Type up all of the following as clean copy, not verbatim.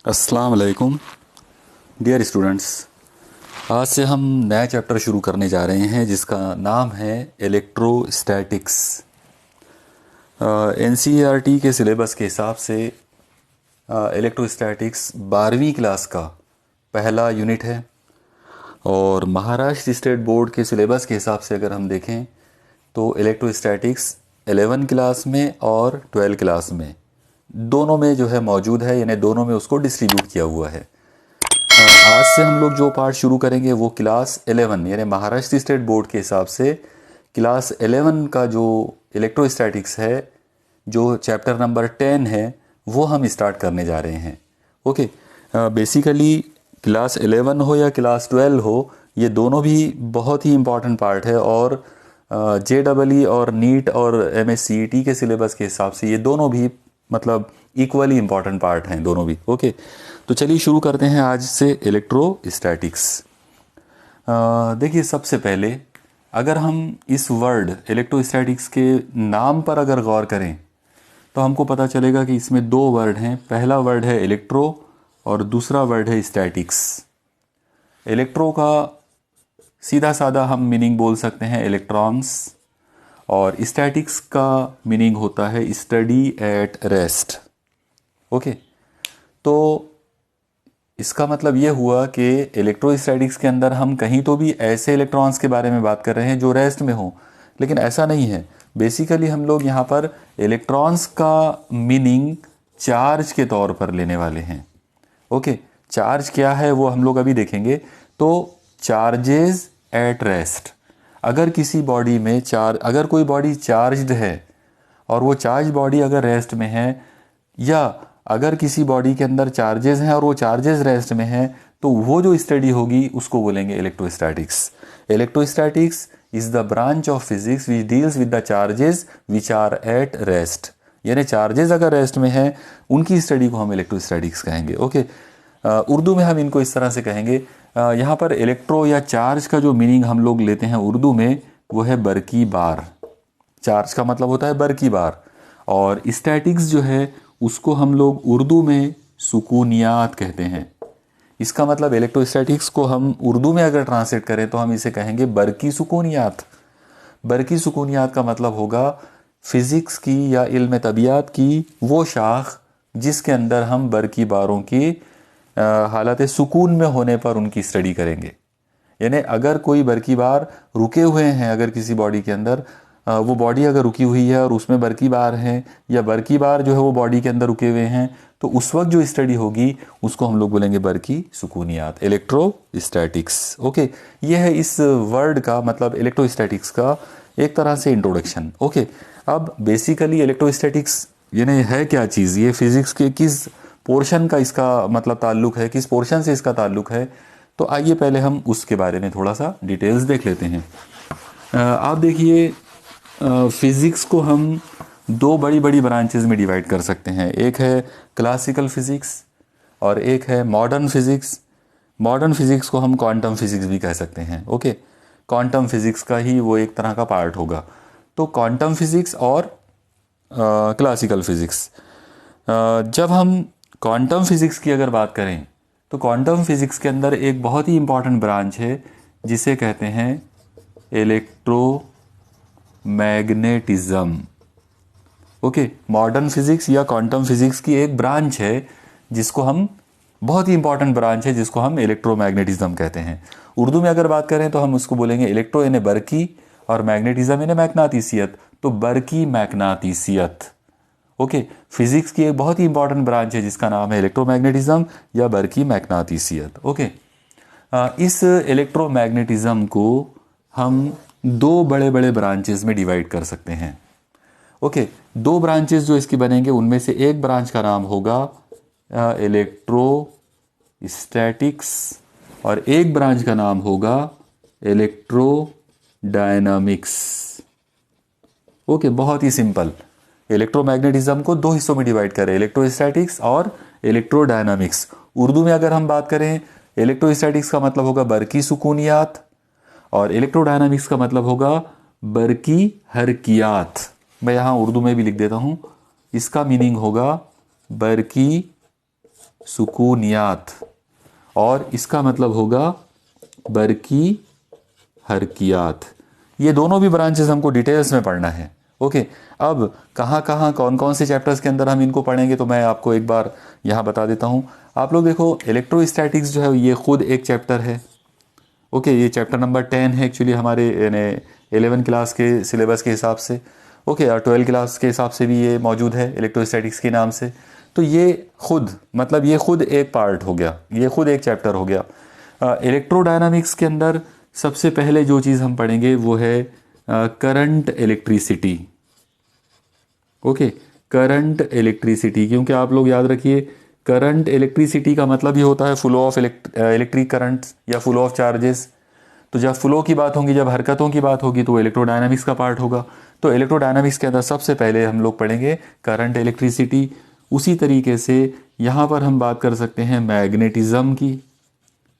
अस्सलाम वालेकुम dear students. आज से हम नया चैप्टर शुरू करने जा रहे हैं जिसका नाम है इलेक्ट्रोस्टैटिक्स। एनसीईआरटी के सिलेबस के हिसाब से इलेक्ट्रोस्टैटिक्स 12वीं क्लास का पहला यूनिट है और महाराष्ट्र स्टेट बोर्ड के सिलेबस के हिसाब से अगर हम देखें तो इलेक्ट्रोस्टैटिक्स 11 क्लास में और 12 क्लास में दोनों में जो है मौजूद है, यानी दोनों में उसको डिस्ट्रीब्यूट किया हुआ है। आज से हम लोग जो पार्ट शुरू करेंगे वो क्लास 11 यानी महाराष्ट्र स्टेट बोर्ड के हिसाब से क्लास 11 का जो इलेक्ट्रोस्टैटिक्स है, जो चैप्टर नंबर 10 है, वो हम स्टार्ट करने जा रहे हैं। ओके, बेसिकली क्लास 11 हो या क्लास 12 हो, ये दोनों भी बहुत ही इम्पॉर्टेंट पार्ट है और JEE और नीट और MSCET के सिलेबस के हिसाब से ये दोनों भी मतलब इक्वली इम्पॉर्टेंट पार्ट हैं दोनों भी। ओके, तो चलिए शुरू करते हैं आज से इलेक्ट्रोस्टैटिक्स। देखिए, सबसे पहले अगर हम इस वर्ड इलेक्ट्रोस्टैटिक्स के नाम पर अगर गौर करें तो हमको पता चलेगा कि इसमें दो वर्ड हैं। पहला वर्ड है इलेक्ट्रो और दूसरा वर्ड है स्टैटिक्स। इलेक्ट्रो का सीधा साधा हम मीनिंग बोल सकते हैं इलेक्ट्रॉन्स, और स्टैटिक्स का मीनिंग होता है स्टडी एट रेस्ट। ओके, तो इसका मतलब ये हुआ कि इलेक्ट्रोस्टैटिक्स के अंदर हम कहीं तो भी ऐसे इलेक्ट्रॉन्स के बारे में बात कर रहे हैं जो रेस्ट में हो, लेकिन ऐसा नहीं है। बेसिकली हम लोग यहाँ पर इलेक्ट्रॉन्स का मीनिंग चार्ज के तौर पर लेने वाले हैं। ओके, चार्ज क्या है वो हम लोग अभी देखेंगे। तो चार्जेस एट रेस्ट, अगर किसी बॉडी में अगर कोई बॉडी चार्ज्ड है और वो चार्ज बॉडी अगर रेस्ट में है, या अगर किसी बॉडी के अंदर चार्जेस हैं और वो चार्जेस रेस्ट में हैं, तो वो जो स्टडी होगी उसको बोलेंगे electrostatics. Electrostatics is the branch of physics which deals with the charges which are at rest, यानी चार्जेस अगर रेस्ट में हैं उनकी स्टडी को हम इलेक्ट्रोस्टैटिक्स कहेंगे। ओके, उर्दू में हम इनको इस तरह से कहेंगे। यहाँ पर इलेक्ट्रो या चार्ज का जो मीनिंग हम लोग लेते हैं उर्दू में वो है बरकी बार। चार्ज का मतलब होता है बरकी बार, और स्टैटिक्स जो है उसको हम लोग उर्दू में सुकूनियात कहते हैं। इसका मतलब इलेक्ट्रोस्टैटिक्स को हम उर्दू में अगर ट्रांसलेट करें तो हम इसे कहेंगे बरकी सुकूनियात। बरकी सुकूनियात का मतलब होगा फिज़िक्स की या इल्म तबियात की वो शाख जिसके अंदर हम बरकी बारों की हालत सुकून में होने पर उनकी स्टडी करेंगे। यानी अगर कोई बरकी बार रुके हुए हैं, अगर किसी बॉडी के अंदर वो बॉडी अगर रुकी हुई है और उसमें बरकी बार हैं, या बरकी बार जो है वो बॉडी के अंदर रुके हुए हैं, तो उस वक्त जो स्टडी होगी उसको हम लोग बोलेंगे बरकी सुकूनियात, इलेक्ट्रोस्टैटिक्स। ओके, ये है इस वर्ड का मतलब इलेक्ट्रोस्टैटिक्स का एक तरह से इंट्रोडक्शन। ओके, अब बेसिकली इलेक्ट्रोस्टैटिक्स यानी है क्या चीज़, ये फिजिक्स के किस पोर्शन का इसका मतलब ताल्लुक है, किस पोर्शन से इसका ताल्लुक है, तो आइए पहले हम उसके बारे में थोड़ा सा डिटेल्स देख लेते हैं। आप देखिए, फिज़िक्स को हम दो बड़ी बड़ी ब्रांचेस में डिवाइड कर सकते हैं। एक है क्लासिकल फिज़िक्स और एक है मॉडर्न फिज़िक्स। मॉडर्न फिज़िक्स को हम क्वांटम फिज़िक्स भी कह सकते हैं। ओके, क्वांटम फिज़िक्स का ही वो एक तरह का पार्ट होगा। तो क्वांटम फिज़िक्स और क्लासिकल फिज़िक्स। जब हम क्वांटम फिज़िक्स की अगर बात करें तो क्वांटम फिज़िक्स के अंदर एक बहुत ही इम्पॉर्टेंट ब्रांच है जिसे कहते हैं इलेक्ट्रोमैग्नेटिज्म। ओके, मॉडर्न फिज़िक्स या क्वांटम फिज़िक्स की एक ब्रांच है जिसको हम बहुत ही इंपॉर्टेंट ब्रांच है जिसको हम इलेक्ट्रोमैग्नेटिज्म कहते हैं। उर्दू में अगर बात करें तो हम उसको बोलेंगे इलेक्ट्रो यानी बरकी और मैग्नेटिज्म यानी मैग्नातीसियत, तो बरकी मैग्नातीसियत। ओके, फिजिक्स की एक बहुत ही इंपॉर्टेंट ब्रांच है जिसका नाम है इलेक्ट्रोमैग्नेटिज्म या बरकी मैग्नातीसियत। ओके, इस इलेक्ट्रोमैग्नेटिज्म को हम दो बड़े बड़े ब्रांचेस में डिवाइड कर सकते हैं। ओके, दो ब्रांचेस जो इसकी बनेंगे उनमें से एक ब्रांच का नाम होगा इलेक्ट्रोस्टैटिक्स और एक ब्रांच का नाम होगा इलेक्ट्रोडायनामिक्स। ओके, बहुत ही सिंपल। इलेक्ट्रोमैग्नेटिज्म को दो हिस्सों में डिवाइड करें, इलेक्ट्रोस्टैटिक्स और इलेक्ट्रोडायनामिक्स। उर्दू में अगर हम बात करें, इलेक्ट्रोस्टैटिक्स का मतलब होगा बरकी सुकूनियात और इलेक्ट्रोडायनामिक्स का मतलब होगा बरकी हरकियात। मैं यहाँ उर्दू में भी लिख देता हूँ, इसका मीनिंग होगा बरकी सुकूनियात, और इसका मतलब होगा बरकी हरकियात। ये दोनों भी ब्रांचेस हमको डिटेल्स में पढ़ना है। ओके, अब कहाँ कहाँ कौन कौन से चैप्टर्स के अंदर हम इनको पढ़ेंगे तो मैं आपको एक बार यहाँ बता देता हूँ। आप लोग देखो, इलेक्ट्रोस्टैटिक्स जो है ये खुद एक चैप्टर है। ओके, ये चैप्टर नंबर 10 है एक्चुअली हमारे 11 क्लास के सिलेबस के हिसाब से। ओके, और 12 क्लास के हिसाब से भी ये मौजूद है इलेक्ट्रोस्टैटिक्स के नाम से। तो ये खुद मतलब ये खुद एक पार्ट हो गया, ये खुद एक चैप्टर हो गया। इलेक्ट्रोडायनामिक्स के अंदर सबसे पहले जो चीज़ हम पढ़ेंगे वो है current electricity. Okay, current electricity, क्योंकि आप लोग याद रखिए करंट इलेक्ट्रिसिटी का मतलब ही होता है फ्लो ऑफ इलेक्ट्रिक करंट या फ्लो ऑफ चार्जेस। तो जब फ्लो की बात होगी, जब हरकतों की बात होगी तो इलेक्ट्रोडायनामिक्स का पार्ट होगा। तो इलेक्ट्रोडायनामिक्स के अंदर सबसे पहले हम लोग पढ़ेंगे करंट इलेक्ट्रिसिटी। उसी तरीके से यहाँ पर हम बात कर सकते हैं मैग्नेटिज्म की,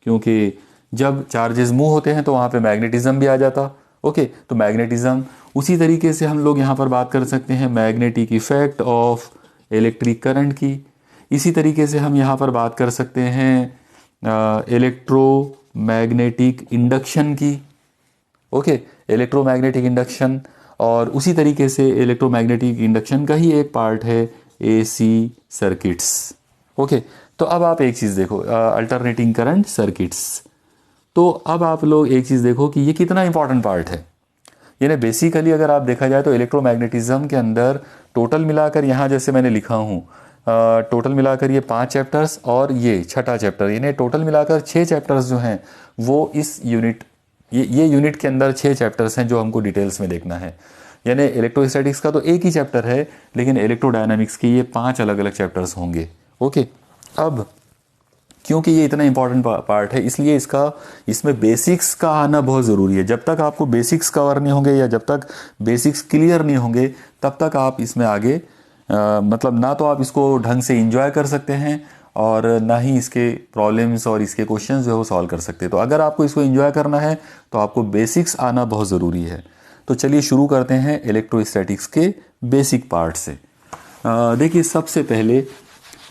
क्योंकि जब चार्जेस मूव होते हैं तो वहाँ पे मैग्नेटिज्म भी आ जाता। ओके, तो मैग्नेटिज्म। उसी तरीके से हम लोग यहाँ पर बात कर सकते हैं magnetic effect of electric current की। इसी तरीके से हम यहाँ पर बात कर सकते हैं इलेक्ट्रोमैग्नेटिक इंडक्शन की। ओके, इलेक्ट्रोमैग्नेटिक इंडक्शन, और उसी तरीके से इलेक्ट्रोमैग्नेटिक इंडक्शन का ही एक पार्ट है एसी सर्किट्स। ओके, तो अब आप एक चीज़ देखो, अल्टरनेटिंग करंट सर्किट्स। तो अब आप लोग एक चीज़ देखो कि ये कितना इंपॉर्टेंट पार्ट है। यानी बेसिकली अगर आप देखा जाए तो इलेक्ट्रोमैग्नेटिज्म के अंदर टोटल मिलाकर, यहाँ जैसे मैंने लिखा हूँ, टोटल मिलाकर ये 5 चैप्टर्स और ये छठा चैप्टर, यानी टोटल मिलाकर 6 चैप्टर्स जो हैं वो इस यूनिट, ये यूनिट के अंदर 6 चैप्टर्स हैं जो हमको डिटेल्स में देखना है। यानी इलेक्ट्रोस्टैटिक्स का तो एक ही चैप्टर है, लेकिन इलेक्ट्रोडायनामिक्स के ये 5 अलग अलग चैप्टर्स होंगे। ओके, अब क्योंकि ये इतना इंपॉर्टेंट पार्ट है इसलिए इसमें बेसिक्स का आना बहुत ज़रूरी है। जब तक आपको बेसिक्स कवर नहीं होंगे या जब तक बेसिक्स क्लियर नहीं होंगे तब तक आप इसमें आगे मतलब ना तो आप इसको ढंग से इंजॉय कर सकते हैं और ना ही इसके प्रॉब्लम्स और इसके क्वेश्चंस जो है वो सॉल्व कर सकते हैं। तो अगर आपको इसको इंजॉय करना है तो आपको बेसिक्स आना बहुत ज़रूरी है। तो चलिए शुरू करते हैं इलेक्ट्रोस्टैटिक्स के बेसिक पार्ट से। देखिए, सबसे पहले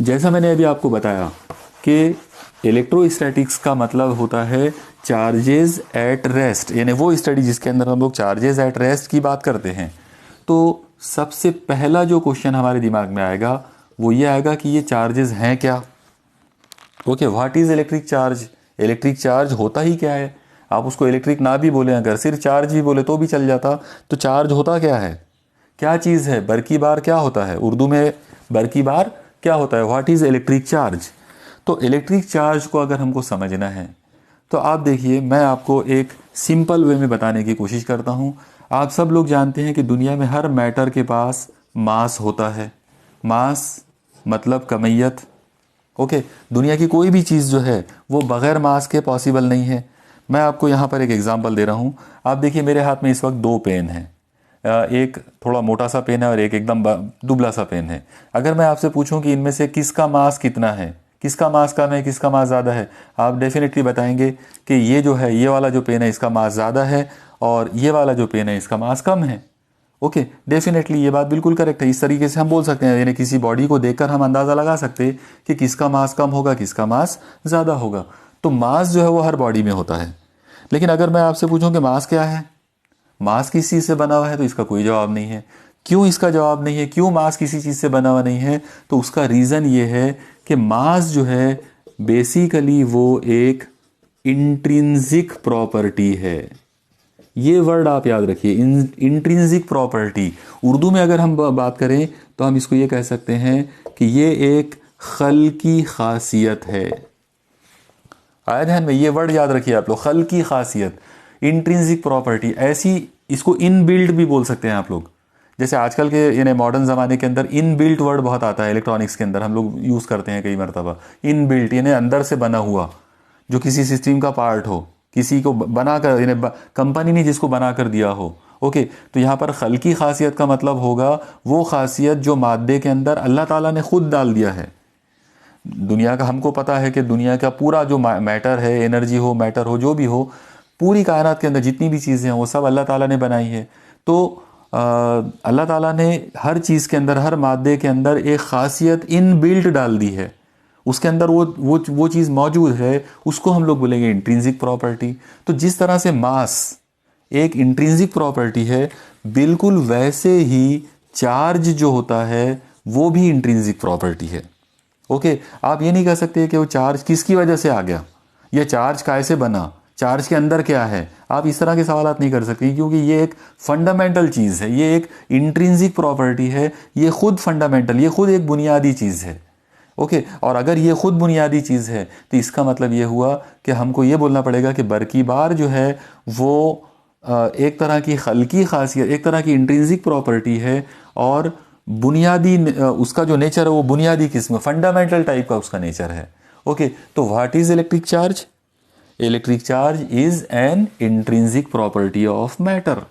जैसा मैंने अभी आपको बताया कि इलेक्ट्रोस्टैटिक्स का मतलब होता है चार्जेस एट रेस्ट, यानी वो स्टडी जिसके अंदर हम लोग चार्जेस एट रेस्ट की बात करते हैं। तो सबसे पहला जो क्वेश्चन हमारे दिमाग में आएगा वो ये आएगा कि ये चार्जेस हैं क्या। Okay, what is electric charge. Electric charge होता ही क्या है। आप उसको इलेक्ट्रिक ना भी बोले, अगर सिर्फ चार्ज भी बोले तो भी चल जाता। तो चार्ज होता क्या है, क्या चीज़ है, बरकी बार क्या होता है, उर्दू में बरकी बार क्या होता है, व्हाट इज़ इलेक्ट्रिक चार्ज। तो इलेक्ट्रिक चार्ज को अगर हमको समझना है तो आप देखिए, मैं आपको एक सिंपल वे में बताने की कोशिश करता हूँ। आप सब लोग जानते हैं कि दुनिया में हर मैटर के पास मास होता है। मास मतलब कमियत। ओके, दुनिया की कोई भी चीज़ जो है वो बग़ैर मास के पॉसिबल नहीं है। मैं आपको यहाँ पर एक एग्जांपल दे रहा हूँ। आप देखिए, मेरे हाथ में इस वक्त 2 पेन हैं। एक थोड़ा मोटा सा पेन है और एक एकदम दुबला सा पेन है। अगर मैं आपसे पूछूं कि इनमें से किसका मास कितना है, किसका मास कम है, किसका मास ज़्यादा है, आप डेफिनेटली बताएंगे कि ये जो है, ये वाला जो पेन है इसका मास ज़्यादा है और ये वाला जो पेन है इसका मास कम है। ओके, डेफिनेटली ये बात बिल्कुल करेक्ट है। इस तरीके से हम बोल सकते हैं, यानी किसी बॉडी को देखकर हम अंदाज़ा लगा सकते हैं कि किसका मास कम होगा, किसका मास ज़्यादा होगा। तो मास जो है वो हर बॉडी में होता है। लेकिन अगर मैं आपसे पूछूं कि मास क्या है, मास किस चीज़ से बना हुआ है, तो इसका कोई जवाब नहीं है। क्यों इसका जवाब नहीं है, क्यों मास किसी चीज़ से बना हुआ नहीं है, तो उसका रीज़न ये है कि मास जो है बेसिकली वो एक इंट्रिंसिक प्रॉपर्टी है। ये वर्ड आप याद रखिए, इंट्रिंसिक प्रॉपर्टी। उर्दू में अगर हम बात करें तो हम इसको ये कह सकते हैं कि ये एक खल की खासियत है। आया ध्यान में, ये वर्ड याद रखिए आप लोग, खल की खासियत, इंट्रिंसिक प्रॉपर्टी। ऐसी इसको इन बिल्ट भी बोल सकते हैं आप लोग। जैसे आजकल के यानी मॉडर्न ज़माने के अंदर इन बिल्ट वर्ड बहुत आता है इलेक्ट्रॉनिक्स के अंदर, हम लोग यूज़ करते हैं कई मरतबा। इन बिल्ट यानी अंदर से बना हुआ, जो किसी सिस्टम का पार्ट हो, किसी को बनाकर, यानी कंपनी ने जिसको बनाकर दिया हो। ओके, तो यहाँ पर खल की खासियत का मतलब होगा वो खासियत जो मादे के अंदर अल्लाह ताला ने खुद डाल दिया है। दुनिया का हमको पता है कि दुनिया का पूरा जो मैटर है, एनर्जी हो, मैटर हो, जो भी हो, पूरी कायनात के अंदर जितनी भी चीज़ें हैं वो सब अल्लाह ताला ने बनाई है। तो अल्लाह ताला ने हर चीज़ के अंदर, हर मादे के अंदर एक खासियत इन बिल्ट डाल दी है। उसके अंदर वो चीज़ मौजूद है, उसको हम लोग बोलेंगे इंट्रिंसिक प्रॉपर्टी। तो जिस तरह से मास एक इंट्रिंसिक प्रॉपर्टी है, बिल्कुल वैसे ही चार्ज जो होता है वो भी इंट्रिंसिक प्रॉपर्टी है। ओके, आप ये नहीं कह सकते कि वो चार्ज किसकी वजह से आ गया, ये चार्ज कैसे बना, चार्ज के अंदर क्या है, आप इस तरह के सवाल नहीं कर सकते, क्योंकि ये एक फंडामेंटल चीज़ है, ये एक इंट्रिंसिक प्रॉपर्टी है, ये खुद फंडामेंटल, ये खुद एक बुनियादी चीज़ है। ओके, और अगर ये खुद बुनियादी चीज़ है तो इसका मतलब ये हुआ कि हमको ये बोलना पड़ेगा कि बरकी बार जो है वो एक तरह की खल्की खासियत, एक तरह की इंट्रिंसिक प्रॉपर्टी है, और बुनियादी उसका जो नेचर है वो बुनियादी किस्म, फंडामेंटल टाइप का उसका नेचर है। ओके, तो what is electric charge? Electric charge is an intrinsic property of matter.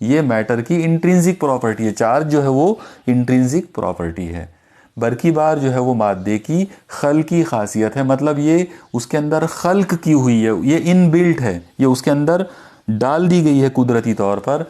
ये मैटर की इंट्रिंसिक प्रॉपर्टी है, चार्ज जो है वो इंट्रिंसिक प्रॉपर्टी है। बरकी बार जो है वो मादे की खल्की खासियत है, मतलब ये उसके अंदर खल्क की हुई है, ये इनबिल्ट है, ये उसके अंदर डाल दी गई है कुदरती तौर पर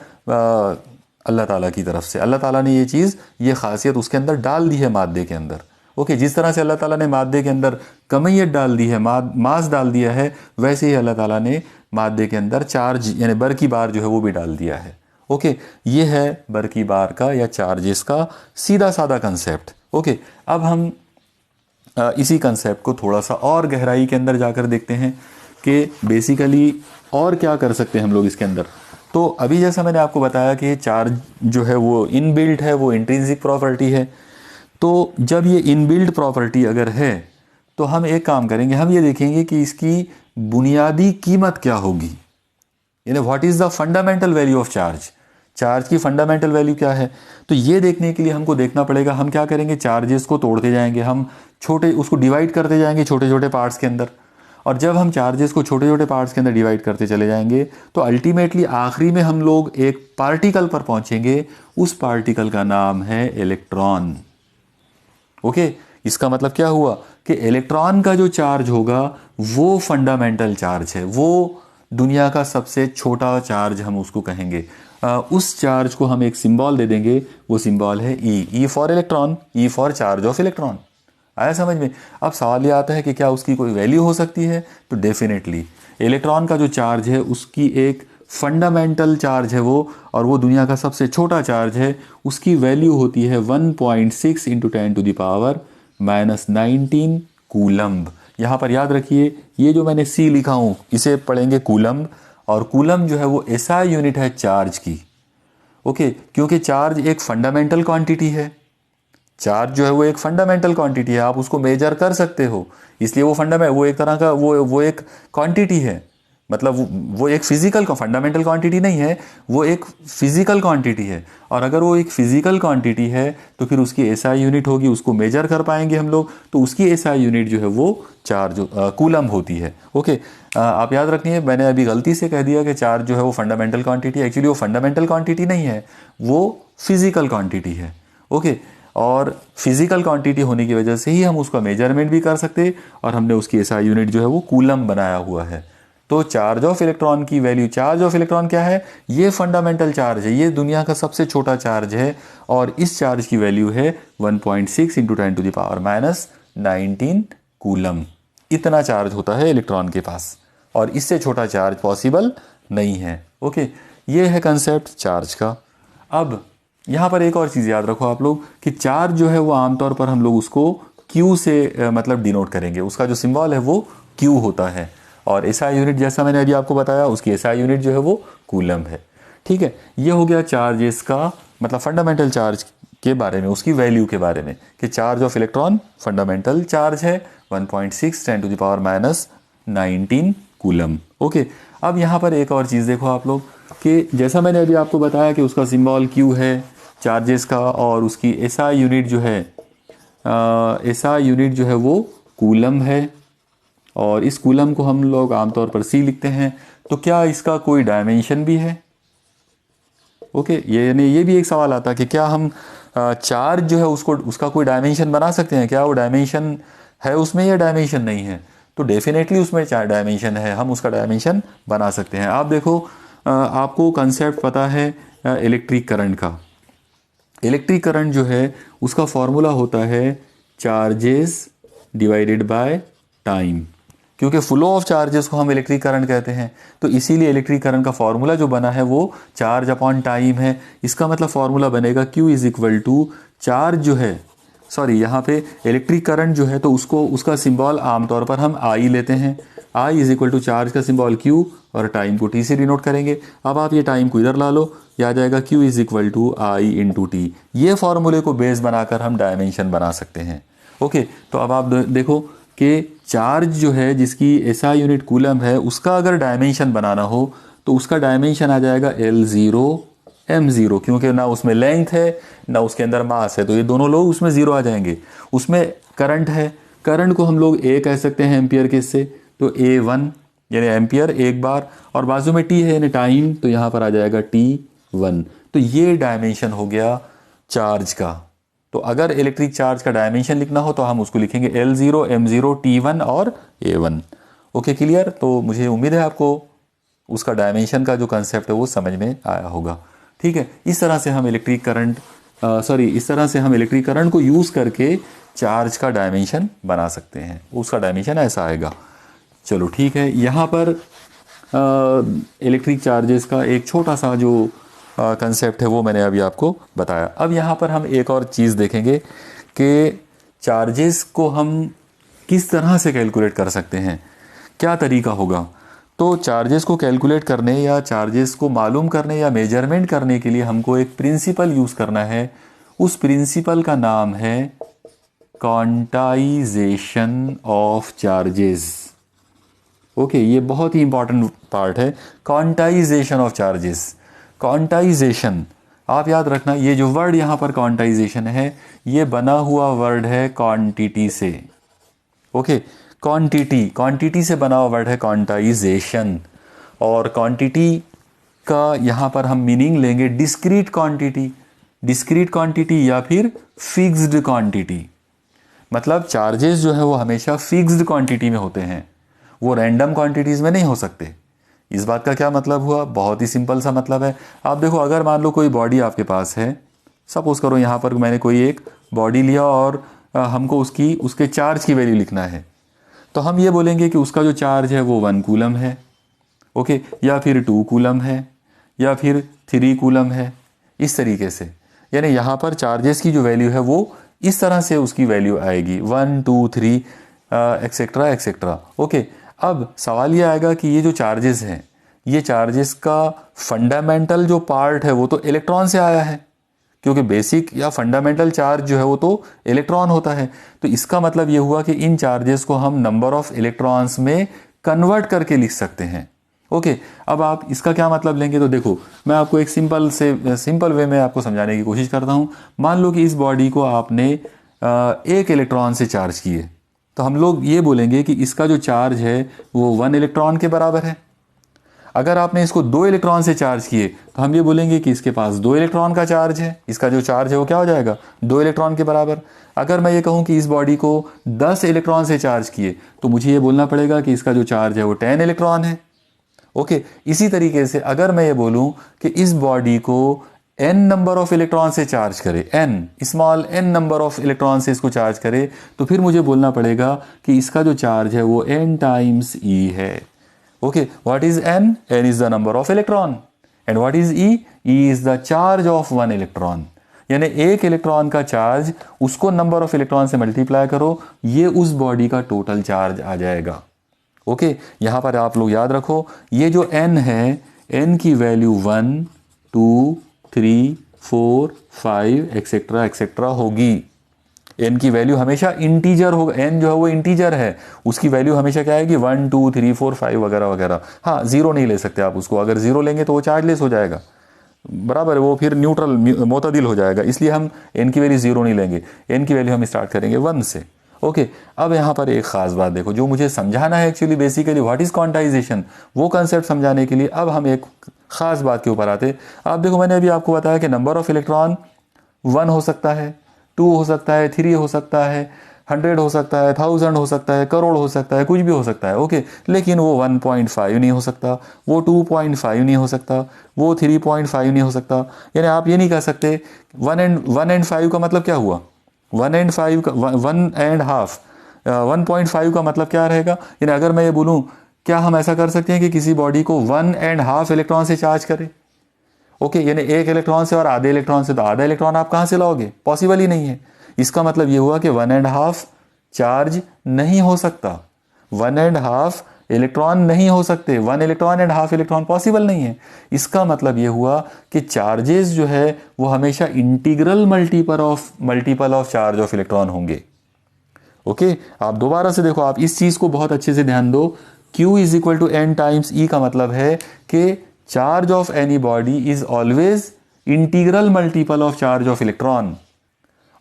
अल्लाह ताला की तरफ से। अल्लाह ताला ने ये चीज़, ये खासियत उसके अंदर डाल दी है मादे के अंदर। ओके, जिस तरह से अल्लाह ताला ने मादे के अंदर कमियत डाल दी है, मास डाल दिया है, वैसे ही अल्लाह ताला ने मादे के अंदर चार्ज यानी बरकी बार जो है वो भी डाल दिया है। ओके, ये है बरकी बार का या चार्जेस का सीधा साधा कंसेप्ट। ओके, अब हम इसी कंसेप्ट को थोड़ा सा और गहराई के अंदर जाकर देखते हैं कि बेसिकली और क्या कर सकते हैं हम लोग इसके अंदर। तो अभी जैसा मैंने आपको बताया कि चार्ज जो है वो इनबिल्ट है, वो इंट्रिंसिक प्रॉपर्टी है। तो जब ये इनबिल्ट प्रॉपर्टी अगर है तो हम एक काम करेंगे, हम ये देखेंगे कि इसकी बुनियादी कीमत क्या होगी, यानी what is the fundamental value of charge, charge की फंडामेंटल वैल्यू क्या है। तो ये देखने के लिए हमको देखना पड़ेगा, हम क्या करेंगे, चार्जेस को तोड़ते जाएंगे, हम छोटे उसको डिवाइड करते जाएंगे छोटे छोटे पार्ट्स के अंदर, और जब हम चार्जेस को छोटे छोटे पार्ट्स के अंदर डिवाइड करते चले जाएंगे तो अल्टीमेटली आखिरी में हम लोग एक पार्टिकल पर पहुंचेंगे, उस पार्टिकल का नाम है इलेक्ट्रॉन। ओके, इसका मतलब क्या हुआ कि इलेक्ट्रॉन का जो चार्ज होगा वो फंडामेंटल चार्ज है, वो दुनिया का सबसे छोटा चार्ज हम उसको कहेंगे। उस चार्ज को हम एक सिंबल दे देंगे, वो सिंबल है E for electron, E for charge of electron. आया समझ में? अब सवाल ये आता है कि क्या उसकी कोई वैल्यू हो सकती है? तो डेफिनेटली इलेक्ट्रॉन का जो चार्ज है उसकी एक फंडामेंटल चार्ज है वो, और वो दुनिया का सबसे छोटा चार्ज है, उसकी वैल्यू होती है 1.6 इंटू 10⁻⁻19 कूलम्ब। यहाँ पर याद रखिए, ये जो मैंने सी लिखा हूँ इसे पढ़ेंगे कूलम्ब, और कूलम्ब जो है वो एसआई यूनिट है चार्ज की। ओके, क्योंकि चार्ज एक फंडामेंटल क्वांटिटी है, चार्ज जो है वो एक फंडामेंटल क्वांटिटी है, आप उसको मेजर कर सकते हो, इसलिए वो एक तरह का वो एक क्वांटिटी है, मतलब वो एक फिजिकल फंडामेंटल क्वांटिटी नहीं है, वो एक फिजिकल क्वांटिटी है। और अगर वो एक फिजिकल क्वांटिटी है तो फिर उसकी एसआई यूनिट होगी, उसको मेजर कर पाएंगे हम लोग, तो उसकी एसआई यूनिट जो है वो चार्ज कूलम होती है। ओके, आप याद रखिए, मैंने अभी गलती से कह दिया कि चार्ज जो है वो फंडामेंटल क्वांटिटी है, एक्चुअली वो फंडामेंटल क्वांटिटी नहीं है, वो फिजिकल क्वांटिटी है। ओके, और फिजिकल क्वांटिटी होने की वजह से ही हम उसका मेजरमेंट भी कर सकते, और हमने उसकी एसआई यूनिट जो है वो कूलम बनाया हुआ है। तो चार्ज ऑफ इलेक्ट्रॉन की वैल्यू, चार्ज ऑफ इलेक्ट्रॉन क्या है, ये फंडामेंटल चार्ज है, ये दुनिया का सबसे छोटा चार्ज है, और इस चार्ज की वैल्यू है 1.6 इंटू 10⁻⁻19 कूलम। इतना चार्ज होता है इलेक्ट्रॉन के पास, और इससे छोटा चार्ज पॉसिबल नहीं है। ओके, ये है कंसेप्ट चार्ज का। अब यहाँ पर एक और चीज़ याद रखो आप लोग कि चार्ज जो है वो आमतौर पर हम लोग उसको Q से मतलब डिनोट करेंगे, उसका जो सिंबल है वो Q होता है, और एसआई यूनिट जैसा मैंने अभी आपको बताया उसकी एसआई यूनिट जो है वो कूलम है। ठीक है, ये हो गया चार्जेस का मतलब फंडामेंटल चार्ज के बारे में, उसकी वैल्यू के बारे में, कि charge of electron fundamental charge है 1.6 10⁻⁻19 कूलम। ओके, अब यहाँ पर एक और चीज़ देखो आप लोग कि जैसा मैंने अभी आपको बताया कि उसका सिंबल Q है चार्जेस का, और उसकी एसआई यूनिट जो है वो कूलम है, और इस कूलम को हम लोग आमतौर पर C लिखते हैं। तो क्या इसका कोई डायमेंशन भी है? ओके, ये भी एक सवाल आता है कि क्या हम चार्ज जो है उसका कोई डायमेंशन बना सकते हैं, क्या वो डायमेंशन है उसमें या डायमेंशन नहीं है? तो डेफिनेटली उसमें डायमेंशन है, हम उसका डायमेंशन बना सकते हैं। आप देखो, आपको कंसेप्ट पता है इलेक्ट्रिक करंट का। इलेक्ट्रिक करंट जो है उसका फॉर्मूला होता है चार्जेस डिवाइडेड बाय टाइम, क्योंकि फ्लो ऑफ चार्जेस को हम इलेक्ट्रिक करंट कहते हैं, तो इसीलिए इलेक्ट्रिक करंट का फॉर्मूला जो बना है वो चार्ज अपॉन टाइम है। इसका मतलब फॉर्मूला बनेगा Q is equal to charge जो है, सॉरी यहाँ पे इलेक्ट्रिक करंट जो है तो उसको उसका सिंबल आमतौर पर हम I लेते हैं, I is equal to charge का सिंबल Q और टाइम को T से डिनोट करेंगे। अब आप ये टाइम को इधर ला लो, ये आ जाएगा Q is equal to I into T. ये फॉर्मूले को बेस बनाकर हम डायमेंशन बना सकते हैं। ओके, तो अब आप देखो कि चार्ज जो है जिसकी SI यूनिट कूलम है, उसका अगर डायमेंशन बनाना हो तो उसका डायमेंशन आ जाएगा L0 M0, क्योंकि ना उसमें लेंथ है ना उसके अंदर मास है, तो ये दोनों लोग उसमें ज़ीरो आ जाएंगे। उसमें करंट है, करंट को हम लोग A कह सकते हैं एम्पियर के इससे, तो A1 यानी एम्पियर एक बार, और बाजू में T है यानी टाइम, तो यहाँ पर आ जाएगा T1। तो ये डायमेंशन हो गया चार्ज का। तो अगर इलेक्ट्रिक चार्ज का डायमेंशन लिखना हो तो हम उसको लिखेंगे L0 M0 T1 और A1। Okay, clear? तो मुझे उम्मीद है आपको उसका डायमेंशन का जो कंसेप्ट है वो समझ में आया होगा। ठीक है, इस तरह से हम इलेक्ट्रिक करंट को यूज़ करके चार्ज का डायमेंशन बना सकते हैं। उसका डायमेंशन ऐसा आएगा। चलो ठीक है, यहाँ पर इलेक्ट्रिक चार्जेस का एक छोटा सा जो कंसेप्ट है वो मैंने अभी आपको बताया। अब यहाँ पर हम एक और चीज़ देखेंगे कि चार्जेस को हम किस तरह से कैलकुलेट कर सकते हैं, क्या तरीका होगा। तो चार्जेस को कैलकुलेट करने या चार्जेस को मालूम करने या मेजरमेंट करने के लिए हमको एक प्रिंसिपल यूज़ करना है। उस प्रिंसिपल का नाम है क्वांटाइजेशन ऑफ चार्जेस। ओके, ये बहुत ही इंपॉर्टेंट पार्ट है, क्वांटाइजेशन ऑफ चार्जेस। क्वांटाइजेशन आप याद रखना, ये जो वर्ड यहाँ पर क्वांटाइजेशन है ये बना हुआ वर्ड है क्वांटिटी से। ओके, क्वांटिटी से बना हुआ वर्ड है क्वांटाइजेशन, और क्वांटिटी का यहाँ पर हम मीनिंग लेंगे डिस्क्रीट क्वांटिटी या फिर फिक्स्ड क्वांटिटी। मतलब चार्जेस जो है वो हमेशा फिक्स्ड क्वांटिटी में होते हैं, वो रैंडम क्वांटिटीज़ में नहीं हो सकते। इस बात का क्या मतलब हुआ? बहुत ही सिंपल सा मतलब है। आप देखो, अगर मान लो कोई बॉडी आपके पास है, सपोज करो यहाँ पर मैंने कोई एक बॉडी लिया और हमको उसके चार्ज की वैल्यू लिखना है, तो हम ये बोलेंगे कि उसका जो चार्ज है वो 1 कूलम है। ओके, या फिर 2 कूलम है या फिर 3 कूलम है, इस तरीके से। यानी यहाँ पर चार्जेस की जो वैल्यू है वो इस तरह से उसकी वैल्यू आएगी 1 2 3 एक्सेट्रा एक्सेट्रा। ओके, अब सवाल ये आएगा कि ये जो चार्जेस हैं, ये चार्जेस का फंडामेंटल जो पार्ट है वो तो इलेक्ट्रॉन से आया है, क्योंकि बेसिक या फंडामेंटल चार्ज जो है वो तो इलेक्ट्रॉन होता है। तो इसका मतलब ये हुआ कि इन चार्जेस को हम नंबर ऑफ इलेक्ट्रॉन्स में कन्वर्ट करके लिख सकते हैं। ओके, अब आप इसका क्या मतलब लेंगे, तो देखो मैं आपको एक सिंपल वे में आपको समझाने की कोशिश करता हूँ। मान लो कि इस बॉडी को आपने एक इलेक्ट्रॉन से चार्ज किए, तो हम लोग ये बोलेंगे कि इसका जो चार्ज है वो 1 इलेक्ट्रॉन के बराबर है। अगर आपने इसको 2 इलेक्ट्रॉन से चार्ज किए तो हम ये बोलेंगे कि इसके पास 2 इलेक्ट्रॉन का चार्ज है, इसका जो चार्ज है वो क्या हो जाएगा, 2 इलेक्ट्रॉन के बराबर। अगर मैं ये कहूँ कि इस बॉडी को 10 इलेक्ट्रॉन से चार्ज किए तो मुझे ये बोलना पड़ेगा कि इसका जो चार्ज है वो 10 इलेक्ट्रॉन है। ओके, इसी तरीके से अगर मैं ये बोलूँ कि इस बॉडी को n नंबर ऑफ इलेक्ट्रॉन से चार्ज करे, small n number of electron से इसको चार्ज करे, तो फिर मुझे बोलना पड़ेगा कि इसका जो चार्ज है वो n टाइम्स e है। Okay, what is n? n is the number of electron, and what is e? e is the charge of 1 electron. यानी एक इलेक्ट्रॉन का चार्ज उसको नंबर ऑफ इलेक्ट्रॉन से मल्टीप्लाई करो, ये उस बॉडी का टोटल चार्ज आ जाएगा। ओके, यहाँ पर आप लोग याद रखो, ये जो n है, n की वैल्यू 1 2 3 4 5 एक्सेट्रा एक्सेट्रा होगी। n की वैल्यू हमेशा इंटीजर होगा, n जो है वो इंटीजर है, उसकी वैल्यू हमेशा क्या आएगी 1 2 3 4 5 वगैरह वगैरह। हाँ, जीरो नहीं ले सकते आप उसको, अगर जीरो लेंगे तो वो चार्जलेस हो जाएगा, बराबर है, वो फिर न्यूट्रल मोतदिल हो जाएगा, इसलिए हम n की वैल्यू जीरो नहीं लेंगे, n की वैल्यू हम स्टार्ट करेंगे 1 से। ओके, अब यहाँ पर एक ख़ास बात देखो, जो मुझे समझाना है actually basically what is quantization, वो कंसेप्ट समझाने के लिए अब हम एक ख़ास बात के ऊपर आते। आप देखो, मैंने अभी आपको बताया कि नंबर ऑफ इलेक्ट्रॉन 1 हो सकता है, 2 हो सकता है, 3 हो सकता है, 100 हो सकता है, 1000 हो सकता है, करोड़ हो सकता है, कुछ भी हो सकता है। ओके, लेकिन वो 1.5 नहीं हो सकता, वो 2.5 नहीं हो सकता, वो 3.5 नहीं हो सकता। यानी आप ये नहीं कह सकते 1 and 5 का मतलब क्या हुआ, 1 and 5 का 1 and हाफ, 1.5 का मतलब क्या रहेगा, यानी अगर मैं ये बोलूँ, क्या हम ऐसा कर सकते हैं कि किसी बॉडी को 1.5 इलेक्ट्रॉन से चार्ज करें? ओके, यानी एक इलेक्ट्रॉन से और आधे इलेक्ट्रॉन से, तो आधा इलेक्ट्रॉन आप कहाँ से लाओगे? पॉसिबल ही नहीं है। इसका मतलब ये हुआ कि 1.5 चार्ज नहीं हो सकता, 1.5 इलेक्ट्रॉन नहीं हो सकते, 1 electron and half electron possible नहीं है। इसका मतलब ये हुआ कि चार्जेस जो है वो हमेशा integral multiple of charge of electron होंगे। ओके, आप दोबारा से देखो, आप इस चीज को बहुत अच्छे से ध्यान दो। Q is equal to n times e का मतलब है कि charge of any body is always integral multiple of charge of electron,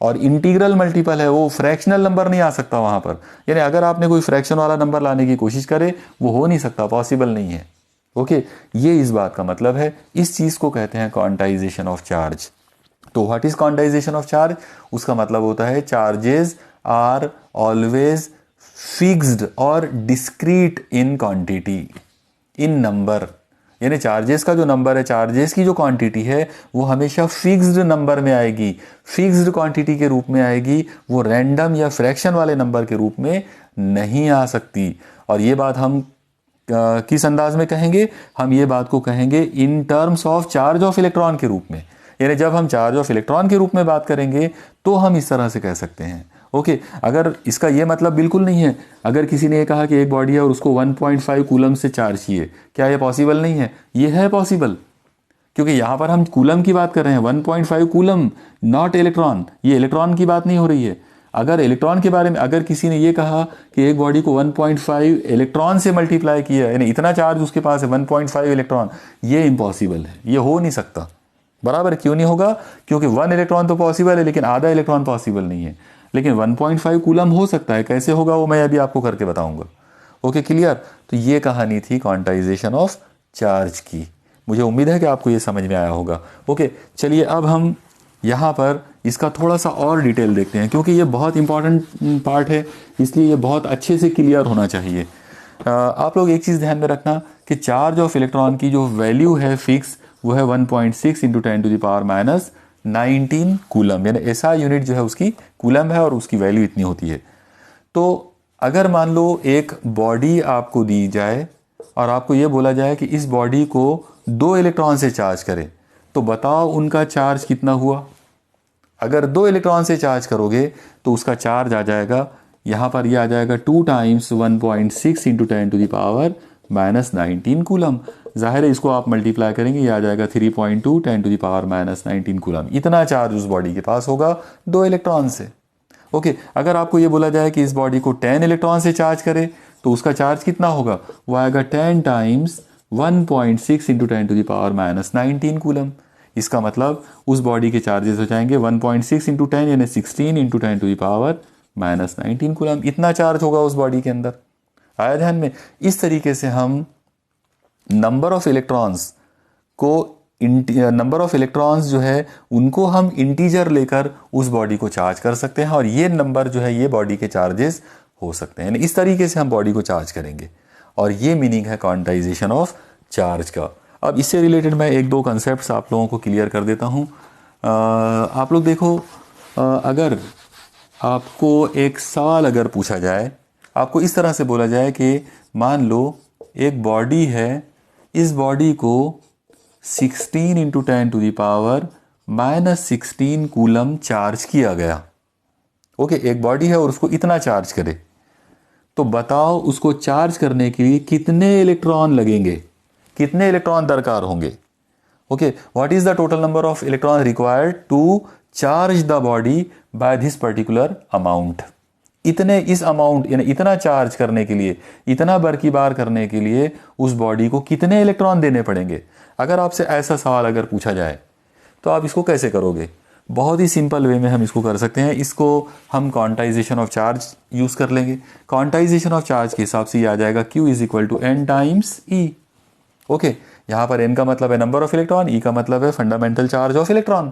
और इंटीग्रल मल्टीपल है वो फ्रैक्शनल नंबर नहीं आ सकता वहां पर। यानी अगर आपने कोई फ्रैक्शन वाला नंबर लाने की कोशिश करे, वो हो नहीं सकता, पॉसिबल नहीं है। ओके, ये इस बात का मतलब है। इस चीज को कहते हैं क्वांटाइजेशन ऑफ चार्ज। तो what is quantization of charge? उसका मतलब होता है चार्जेस आर ऑलवेज फिक्स्ड और discrete in quantity, in number. यानी चार्जेस का जो नंबर है, चार्जेस की जो क्वांटिटी है, वो हमेशा फिक्स्ड नंबर में आएगी, फिक्स्ड क्वांटिटी के रूप में आएगी, वो रैंडम या फ्रैक्शन वाले नंबर के रूप में नहीं आ सकती। और ये बात हम किस अंदाज में कहेंगे? हम ये बात को कहेंगे in terms of charge of electron के रूप में। यानी जब हम चार्ज ऑफ इलेक्ट्रॉन के रूप में बात करेंगे तो हम इस तरह से कह सकते हैं। ओके, अगर इसका ये मतलब बिल्कुल नहीं है, अगर किसी ने ये कहा कि एक बॉडी है और उसको 1.5 कूलम से चार्ज चाहिए, क्या ये पॉसिबल नहीं है? ये है पॉसिबल, क्योंकि यहां पर हम कूलम की बात कर रहे हैं, 1.5 कूलम, नॉट इलेक्ट्रॉन। ये इलेक्ट्रॉन की बात नहीं हो रही है। अगर इलेक्ट्रॉन के बारे में अगर किसी ने ये कहा कि एक बॉडी को 1.5 इलेक्ट्रॉन से मल्टीप्लाई किया, यानी इतना चार्ज उसके पास है 1.5 इलेक्ट्रॉन, ये इम्पॉसिबल है, ये हो नहीं सकता। बराबर, क्यों नहीं होगा? क्योंकि 1 इलेक्ट्रॉन तो पॉसिबल है, लेकिन आधा इलेक्ट्रॉन पॉसिबल नहीं है। लेकिन 1.5 कूलम हो सकता है। कैसे होगा वो मैं अभी आपको करके बताऊंगा। Okay, clear? तो ये कहानी थी क्वांटाइजेशन ऑफ चार्ज की। मुझे उम्मीद है कि आपको ये समझ में आया होगा। ओके, चलिए अब हम यहाँ पर इसका थोड़ा सा और डिटेल देखते हैं, क्योंकि ये बहुत इंपॉर्टेंट पार्ट है, इसलिए ये बहुत अच्छे से क्लियर होना चाहिए। आप लोग एक चीज़ ध्यान में रखना कि चार्ज ऑफ इलेक्ट्रॉन की जो वैल्यू है फिक्स, वो है 1.6 इंटू 10⁻⁻19 कूलम, यानी ऐसा यूनिट जो है उसकी कूलम है और उसकी वैल्यू इतनी होती है। तो अगर मान लो एक बॉडी आपको दी जाए और आपको ये बोला जाए कि इस बॉडी को 2 इलेक्ट्रॉन से चार्ज करें, तो बताओ उनका चार्ज कितना हुआ? अगर 2 इलेक्ट्रॉन से चार्ज करोगे तो उसका चार्ज आ जाएगा, यहाँ पर ये आ जाएगा 2 टाइम्स 1.6 इंटू 10⁻⁻19 कूलम। जाहिर है इसको आप मल्टीप्लाई करेंगे, ये आ जाएगा 3.2 10⁻⁻19 कूलम। इतना चार्ज उस बॉडी के पास होगा 2 इलेक्ट्रॉन से। ओके, अगर आपको ये बोला जाए कि इस बॉडी को 10 इलेक्ट्रॉन से चार्ज करे, तो उसका चार्ज कितना होगा? वो आएगा 10 टाइम्स 1.6 इंटू 10⁻⁻19 कूलम। इसका मतलब उस बॉडी के चार्जेस हो जाएंगे 1.6 इंटू 10 यानी 16 इंटू 10⁻⁻19 कूलम। इतना चार्ज होगा उस बॉडी के अंदर। आया ध्यान में? इस तरीके से हम नंबर ऑफ इलेक्ट्रॉन्स जो है उनको हम इंटीजर लेकर उस बॉडी को चार्ज कर सकते हैं, और ये नंबर जो है ये बॉडी के चार्जेस हो सकते हैं। इस तरीके से हम बॉडी को चार्ज करेंगे, और ये मीनिंग है क्वांटाइजेशन ऑफ चार्ज का। अब इससे रिलेटेड मैं 1-2 कंसेप्ट्स आप लोगों को क्लियर कर देता हूँ। आप लोग देखो, अगर आपको एक सवाल अगर पूछा जाए, आपको इस तरह से बोला जाए कि मान लो एक बॉडी है, इस बॉडी को 16 इंटू 10⁻⁻16 कूलम चार्ज किया गया। ओके, एक बॉडी है और उसको इतना चार्ज करे, तो बताओ उसको चार्ज करने के लिए कितने इलेक्ट्रॉन लगेंगे, कितने इलेक्ट्रॉन दरकार होंगे? Okay, what is the total number of electron required to charge the body by this particular amount? इतने, इस अमाउंट यानी इतना चार्ज करने के लिए, इतना बार की बार करने के लिए उस बॉडी को कितने इलेक्ट्रॉन देने पड़ेंगे? अगर आपसे ऐसा सवाल अगर पूछा जाए तो आप इसको कैसे करोगे? बहुत ही सिंपल वे में हम इसको कर सकते हैं। इसको हम क्वांटाइजेशन ऑफ चार्ज यूज कर लेंगे। क्वांटाइजेशन ऑफ चार्ज के हिसाब से ये आ जाएगा Q is equal to N times E। Okay, यहाँ पर N का मतलब है नंबर ऑफ इलेक्ट्रॉन, E का मतलब है फंडामेंटल चार्ज ऑफ इलेक्ट्रॉन।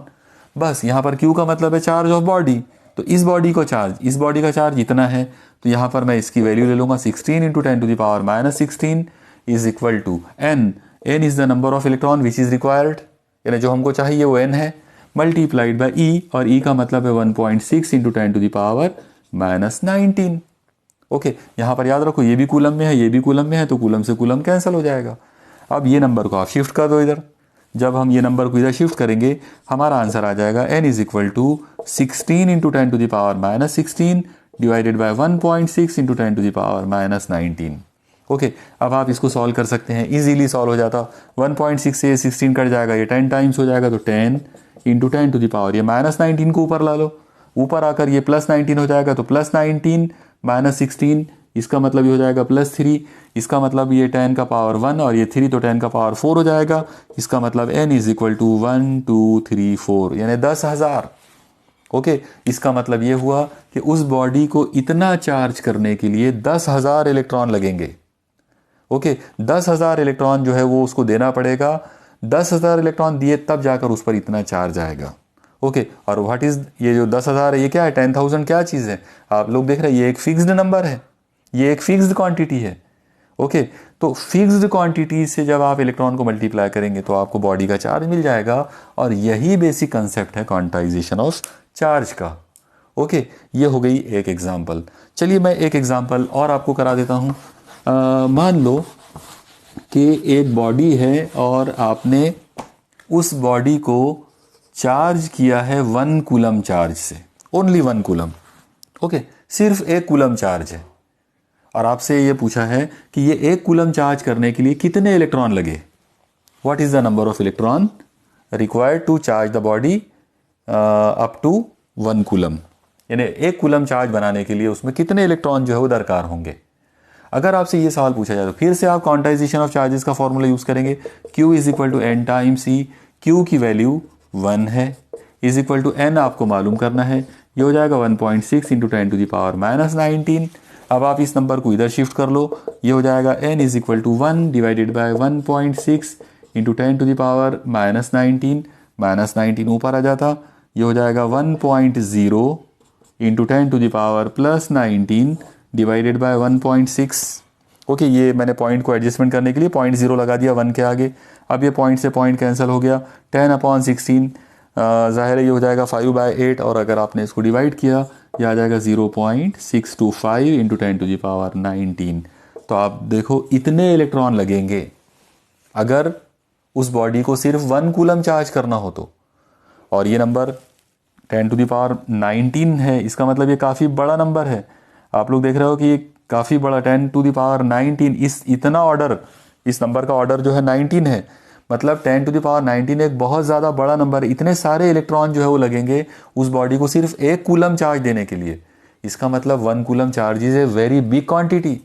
बस यहाँ पर Q का मतलब है चार्ज ऑफ बॉडी। तो इस बॉडी को चार्ज, इस बॉडी का चार्ज इतना है, तो यहाँ पर मैं इसकी वैल्यू ले लूंगा 16 into 10⁻⁻16 is equal to N। N is the number of electron which is required, यानी जो हमको चाहिए वो N है, मल्टीप्लाइड बाय E, और E का मतलब है 1.6 इंटू 10⁻⁻19। ओके, यहाँ पर याद रखो ये भी कूलम में है, ये भी कूलम में है, तो कूलम से कूलम कैंसिल हो जाएगा। अब ये नंबर को आप शिफ्ट कर दो इधर। जब हम ये नंबर को इधर शिफ्ट करेंगे हमारा आंसर आ जाएगा n is equal to 16 into 10⁻⁻16 divided by 1.6 into 10⁻⁻19। Okay, अब आप इसको सॉल्व कर सकते हैं, इजीली सॉल्व हो जाता। 1.6 से 16 कट जाएगा, ये 10 टाइम्स हो जाएगा, तो 10 इंटू 10⁻, ये -19 को ऊपर ला लो, ऊपर आकर ये +19 हो जाएगा, तो +19 -16, इसका मतलब ये हो जाएगा +3, इसका मतलब ये 10 का पावर 1 और ये 3 तो 10 का पावर 4 हो जाएगा। इसका मतलब n इज इक्वल टू 1 2 3 4 यानी 10,000। ओके, इसका मतलब ये हुआ कि उस बॉडी को इतना चार्ज करने के लिए 10,000 इलेक्ट्रॉन लगेंगे। ओके, 10,000 इलेक्ट्रॉन जो है वो उसको देना पड़ेगा। 10,000 इलेक्ट्रॉन दिए तब जाकर उस पर इतना चार्ज आएगा। ओके, और व्हाट इज ये जो 10,000 है ये क्या है? 10,000 क्या चीज़ है? आप लोग देख रहे हैं ये एक फिक्स्ड नंबर है, ये एक फिक्स्ड क्वांटिटी है। ओके, तो फिक्स्ड क्वांटिटी से जब आप इलेक्ट्रॉन को मल्टीप्लाई करेंगे तो आपको बॉडी का चार्ज मिल जाएगा, और यही बेसिक कंसेप्ट है क्वांटाइजेशन ऑफ चार्ज का। ओके, ये हो गई एक एग्जांपल। चलिए मैं एक एग्जांपल और आपको करा देता हूँ। मान लो कि एक बॉडी है और आपने उस बॉडी को चार्ज किया है 1 कूलम चार्ज से, ओनली 1 कूलम। ओके, सिर्फ 1 कूलम चार्ज है, और आपसे ये पूछा है कि ये 1 कूलम चार्ज करने के लिए कितने इलेक्ट्रॉन लगे। What is the number of electron required to charge the body up to 1 coulomb, यानी 1 कूलम चार्ज बनाने के लिए उसमें कितने इलेक्ट्रॉन जो है वो दरकार होंगे। अगर आपसे ये सवाल पूछा जाए तो फिर से आप क्वांटाइजेशन ऑफ चार्जेस का फॉर्मूला यूज करेंगे। Q is equal to n times E, Q की वैल्यू 1 है, इज इक्वल टू n आपको मालूम करना है, ये हो जाएगा 1.6 इंटू 10⁻⁻19। अब आप इस नंबर को इधर शिफ्ट कर लो, ये हो जाएगा n is equal to 1 divided by 1.6 into 10⁻⁻19, -19 ऊपर आ जाता, ये हो जाएगा 1.0 इंटू 10⁻+19 डिवाइडेड बाय 1.6। ओके, ये मैंने पॉइंट को एडजस्टमेंट करने के लिए 0.0 लगा दिया 1 के आगे। अब ये पॉइंट से पॉइंट कैंसिल हो गया, 10/16 ज़ाहिर है ये हो जाएगा 5/8, और अगर आपने इसको डिवाइड किया ये आ जाएगा 0.625 इंटू 10⁻19। तो आप देखो इतने इलेक्ट्रॉन लगेंगे अगर उस बॉडी को सिर्फ 1 कूलम चार्ज करना हो तो। और ये नंबर 10⁻19 है, इसका मतलब ये काफ़ी बड़ा नंबर है। आप लोग देख रहे हो कि ये काफ़ी बड़ा 10⁻19, इतना ऑर्डर, इस नंबर का ऑर्डर जो है 19 है, मतलब 10⁻19 एक बहुत ज़्यादा बड़ा नंबर है। इतने सारे इलेक्ट्रॉन जो है वो लगेंगे उस बॉडी को सिर्फ 1 कूलम चार्ज देने के लिए। इसका मतलब 1 coulomb charge is a very big quantity.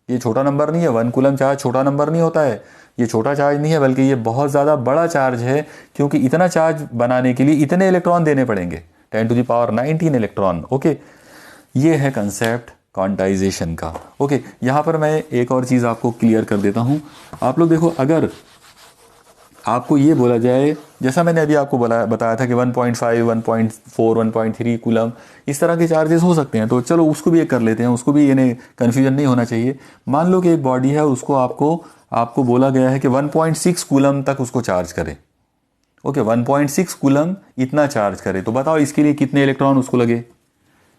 ये छोटा नंबर नहीं है, 1 कूलम चार्ज छोटा नंबर नहीं होता है, ये छोटा चार्ज नहीं है, बल्कि ये बहुत ज़्यादा बड़ा चार्ज है, क्योंकि इतना चार्ज बनाने के लिए इतने इलेक्ट्रॉन देने पड़ेंगे, 10⁻19 इलेक्ट्रॉन। ओके, ये है कंसेप्ट क्वांटाइजेशन का। ओके, यहाँ पर मैं एक और चीज़ आपको क्लियर कर देता हूँ। आप लोग देखो, अगर आपको ये बोला जाए, जैसा मैंने अभी आपको बताया था कि 1.5, 1.4, 1.3 कूलम इस तरह के चार्जेस हो सकते हैं, तो चलो उसको भी एक कर लेते हैं, उसको भी यानी कन्फ्यूजन नहीं होना चाहिए। मान लो कि एक बॉडी है और उसको आपको बोला गया है कि 1.6 कूलम तक उसको चार्ज करे। ओके, 1.6 कूलम इतना चार्ज करे, तो बताओ इसके लिए कितने इलेक्ट्रॉन उसको लगे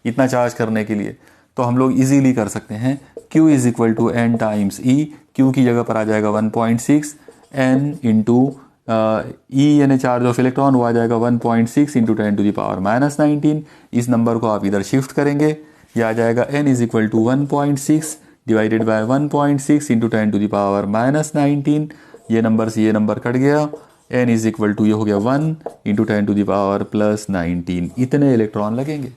इतना चार्ज करने के लिए। तो हम लोग इजीली कर सकते हैं, Q is equal to n times E, Q की जगह पर आ जाएगा 1.6, n इंटू E यानी चार्ज ऑफ इलेक्ट्रॉन, वो आ जाएगा 1.6 इंटू 10⁻⁻19। इस नंबर को आप इधर शिफ्ट करेंगे, ये आ जाएगा n is equal to 1.6 divided by 1.6 into 10⁻⁻19। ये नंबर से ये नंबर कट गया, n इज इक्वल टू ये हो गया 1 इंटू 10⁻+19। इतने इलेक्ट्रॉन लगेंगे।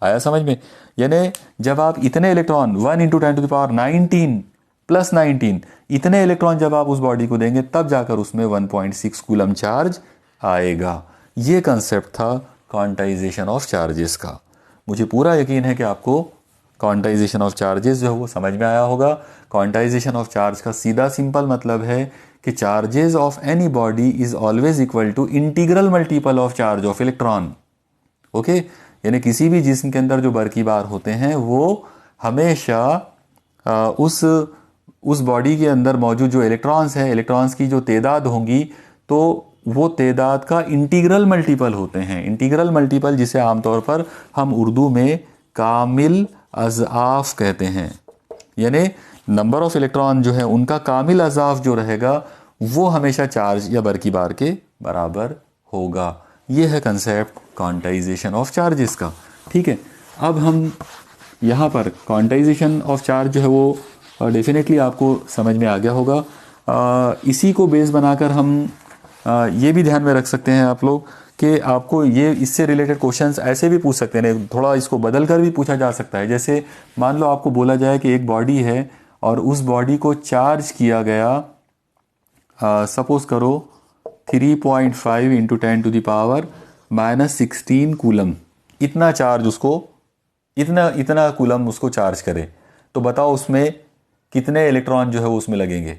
आया समझ में? यानी जब आप इतने इलेक्ट्रॉन 1 इंटू 10⁻19 इतने इलेक्ट्रॉन जब आप उस बॉडी को देंगे तब जाकर उसमें 1.6 कूलम चार्ज आएगा। ये कंसेप्ट था क्वांटाइजेशन ऑफ चार्जेस का। मुझे पूरा यकीन है कि आपको क्वांटाइजेशन ऑफ चार्जेस जो है वो समझ में आया होगा। क्वांटाइजेशन ऑफ चार्ज का सीधा सिंपल मतलब है कि charges of any body is always equal to integral multiple of charge of electron. Okay, यानी किसी भी जिस्म के अंदर जो बरकी बार होते हैं वो हमेशा उस बॉडी के अंदर मौजूद जो इलेक्ट्रॉन्स हैं, इलेक्ट्रॉन्स की जो तादाद होंगी, तो वो तादाद का इंटीग्रल मल्टीपल होते हैं। इंटीग्रल मल्टीपल जिसे आमतौर पर हम उर्दू में कामिल अज़ाफ़ कहते हैं, यानी नंबर ऑफ इलेक्ट्रॉन जो है उनका कामिल अज़ाफ़ जो रहेगा वो हमेशा चार्ज या बरकी बार के बराबर होगा। ये है कंसेप्ट क्वांटाइजेशन ऑफ चार्जेस का। ठीक है, अब हम यहाँ पर क्वांटाइजेशन ऑफ चार्ज जो है वो डेफिनेटली आपको समझ में आ गया होगा। इसी को बेस बनाकर हम ये भी ध्यान में रख सकते हैं आप लोग कि आपको ये इससे रिलेटेड क्वेश्चंस ऐसे भी पूछ सकते हैं, थोड़ा इसको बदल कर भी पूछा जा सकता है। जैसे मान लो आपको बोला जाए कि एक बॉडी है और उस बॉडी को चार्ज किया गया, सपोज करो 3.5 इंटू 10⁻⁻16 कूलम, इतना चार्ज उसको, इतना कूलम उसको चार्ज करे, तो बताओ उसमें कितने इलेक्ट्रॉन जो है वो उसमें लगेंगे।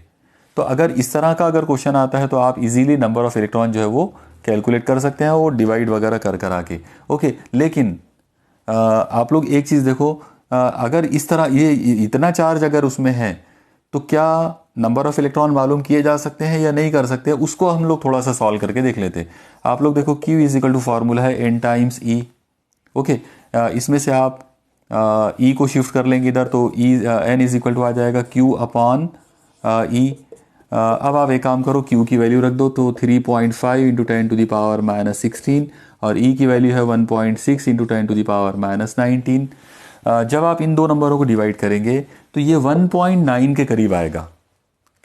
तो अगर इस तरह का अगर क्वेश्चन आता है तो आप इजीली नंबर ऑफ इलेक्ट्रॉन जो है वो कैलकुलेट कर सकते हैं और डिवाइड वगैरह कर आके। ओके, लेकिन आप लोग एक चीज़ देखो, अगर इस तरह ये इतना चार्ज अगर उसमें है तो क्या नंबर ऑफ इलेक्ट्रॉन मालूम किए जा सकते हैं या नहीं कर सकते, उसको हम लोग थोड़ा सा सॉल्व करके देख लेते। आप लोग देखो Q is equal to formula है n टाइम्स E। ओके, इसमें से आप E को शिफ्ट कर लेंगे इधर तो n इज इक्वल टू आ जाएगा Q अपॉन E। अब आप एक काम करो, Q की वैल्यू रख दो तो 3.5 इंटू 10⁻⁻16 और E की वैल्यू है 1.6 इंटू 10⁻⁻19। जब आप इन दो नंबरों को डिवाइड करेंगे तो ये 1.9 के करीब आएगा,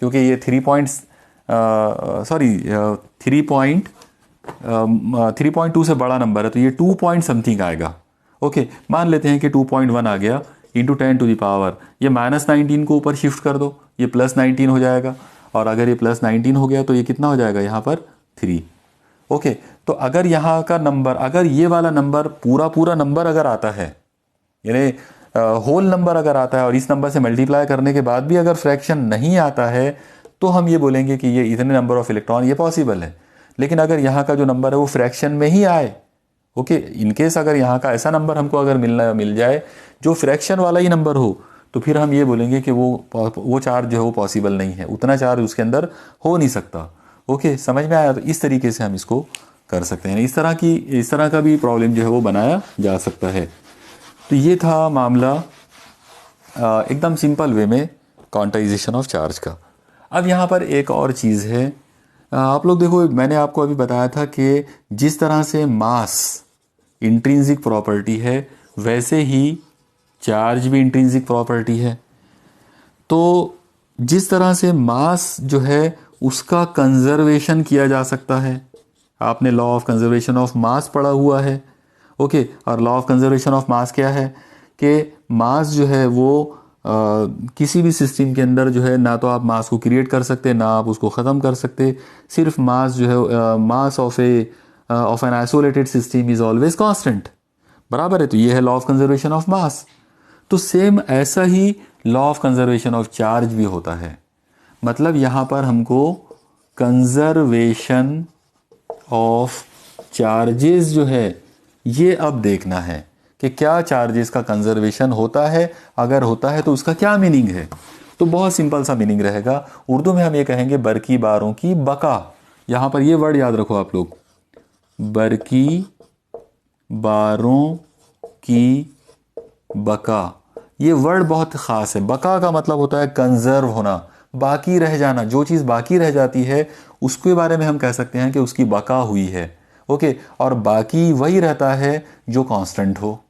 क्योंकि ये 3.2 से बड़ा नंबर है तो ये 2 पॉइंट समथिंग आएगा। ओके, मान लेते हैं कि 2.1 आ गया इंटू 10⁻, ये -19 को ऊपर शिफ्ट कर दो, ये +19 हो जाएगा, और अगर ये +19 हो गया तो ये कितना हो जाएगा यहाँ पर 3। ओके, तो अगर यहाँ का नंबर, अगर ये वाला नंबर पूरा नंबर अगर आता है, यानी होल नंबर अगर आता है और इस नंबर से मल्टीप्लाई करने के बाद भी अगर फ्रैक्शन नहीं आता है तो हम ये बोलेंगे कि ये इतने नंबर ऑफ इलेक्ट्रॉन ये पॉसिबल है। लेकिन अगर यहाँ का जो नंबर है वो फ्रैक्शन में ही आए, ओके, इनकेस अगर यहाँ का ऐसा नंबर हमको अगर मिल जाए जो फ्रैक्शन वाला ही नंबर हो, तो फिर हम ये बोलेंगे कि वो चार्ज जो है वो पॉसिबल नहीं है, उतना चार्ज उसके अंदर हो नहीं सकता। ओके, समझ में आया? तो इस तरीके से हम इसको कर सकते हैं, इस तरह का भी प्रॉब्लम जो है वो बनाया जा सकता है। तो ये था मामला एकदम सिंपल वे में क्वांटाइजेशन ऑफ चार्ज का। अब यहाँ पर एक और चीज़ है, आप लोग देखो, मैंने आपको अभी बताया था कि जिस तरह से मास इंट्रिंसिक प्रॉपर्टी है वैसे ही चार्ज भी इंट्रिंसिक प्रॉपर्टी है। तो जिस तरह से मास जो है उसका कंजर्वेशन किया जा सकता है, आपने लॉ ऑफ कंजर्वेशन ऑफ मास पढ़ा हुआ है। ओके, और लॉ ऑफ कंजर्वेशन ऑफ मास क्या है कि मास जो है वो किसी भी सिस्टम के अंदर जो है ना तो आप मास को क्रिएट कर सकते ना आप उसको ख़त्म कर सकते, सिर्फ मास जो है mass of an isolated system is always constant, बराबर है। तो ये है law of conservation of mass. तो सेम ऐसा ही law of conservation of charge भी होता है। मतलब यहाँ पर हमको कंजर्वेशन ऑफ चार्जेस जो है ये अब देखना है कि क्या चार्जेस का कंजर्वेशन होता है, अगर होता है तो उसका क्या मीनिंग है। तो बहुत सिंपल सा मीनिंग रहेगा, उर्दू में हम ये कहेंगे बरकी बारों की बका। यहाँ पर ये वर्ड याद रखो आप लोग, बरकी बारों की बका। ये वर्ड बहुत ख़ास है। बका का मतलब होता है कंजर्व होना, बाकी रह जाना। जो चीज़ बाकी रह जाती है उसके बारे में हम कह सकते हैं कि उसकी बका हुई है। ओके, और बाकी वही रहता है जो कांस्टेंट हो,